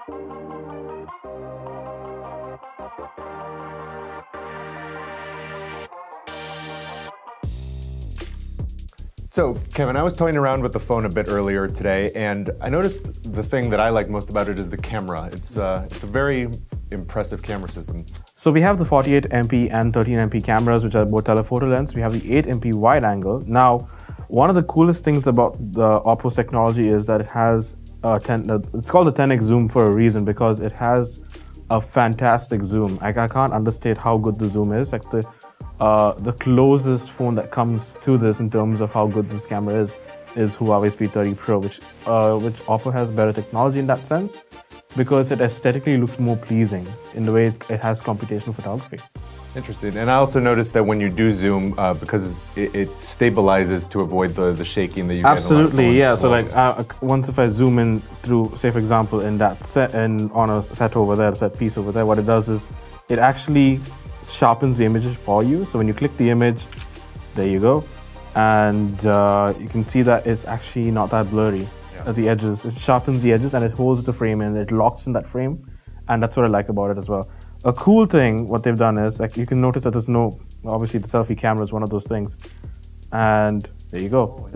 So, Kevin, I was toying around with the phone a bit earlier today, and I noticed the thing that I like most about it is the camera. It's a very impressive camera system. So we have the 48MP and 13MP cameras, which are both telephoto lens. We have the 8MP wide angle. Now, one of the coolest things about the OPPO's technology is that it has it's called the 10x zoom for a reason, because it has a fantastic zoom. I can't understate how good the zoom is. Like the closest phone that comes to this in terms of how good this camera is Huawei's P30 Pro, which OPPO has better technology in that sense, because it aesthetically looks more pleasing in the way it has computational photography. Interesting. And I also noticed that when you do zoom, because it stabilizes to avoid the shaking that you get. Absolutely, yeah. So like once if I zoom in through, say for example, in that set and on a set over there, set piece over there, what it does is it actually sharpens the image for you. So when you click the image, there you go, and you can see that it's actually not that blurry at the edges. It sharpens the edges and it holds the frame and it locks in that frame, and that's what I like about it as well. A cool thing, what they've done is, like, you can notice that there's no, obviously the selfie camera is one of those things, and there you go.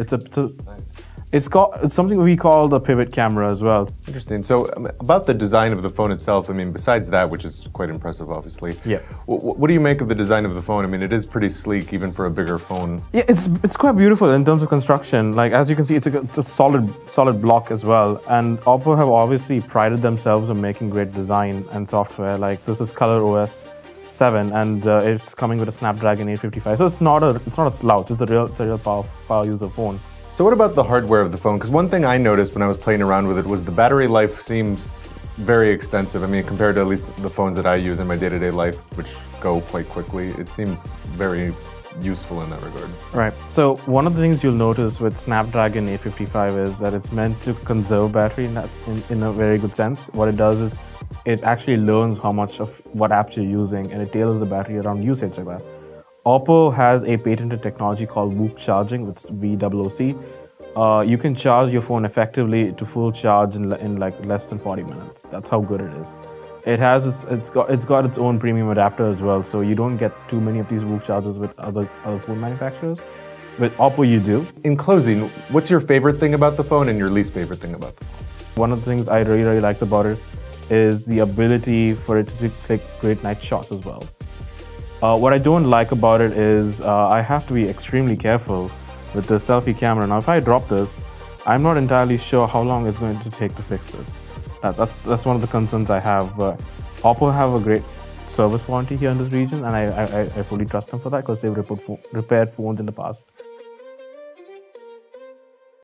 It's something we call the pivot camera as well. Interesting. So about the design of the phone itself, I mean, besides that, which is quite impressive, obviously. Yeah. What do you make of the design of the phone? I mean, it is pretty sleek, even for a bigger phone. Yeah, it's quite beautiful in terms of construction. Like, as you can see, it's a solid block as well. And OPPO have obviously prided themselves on making great design and software. Like, this is ColorOS 7, and it's coming with a Snapdragon 855. So it's not a slouch. It's a real power user phone. So what about the hardware of the phone? Because one thing I noticed when I was playing around with it was the battery life seems very extensive. I mean, compared to at least the phones that I use in my day-to-day life, which go quite quickly, it seems very useful in that regard. Right. So one of the things you'll notice with Snapdragon 855 is that it's meant to conserve battery, and that's in a very good sense. What it does is it actually learns how much of what apps you're using, and it tailors the battery around usage like that. OPPO has a patented technology called Whoop charging, which is VOOC. You can charge your phone effectively to full charge in like less than 40 minutes. That's how good it is. It's got its own premium adapter as well, so you don't get too many of these Whoop chargers with other phone manufacturers. With OPPO, you do. In closing, what's your favorite thing about the phone and your least favorite thing about the phone? One of the things I really liked about it is the ability for it to take great night shots as well. What I don't like about it is I have to be extremely careful with the selfie camera. Now, if I drop this, I'm not entirely sure how long it's going to take to fix this. That's one of the concerns I have, but OPPO have a great service warranty here in this region, and I fully trust them for that, because they've repaired phones in the past.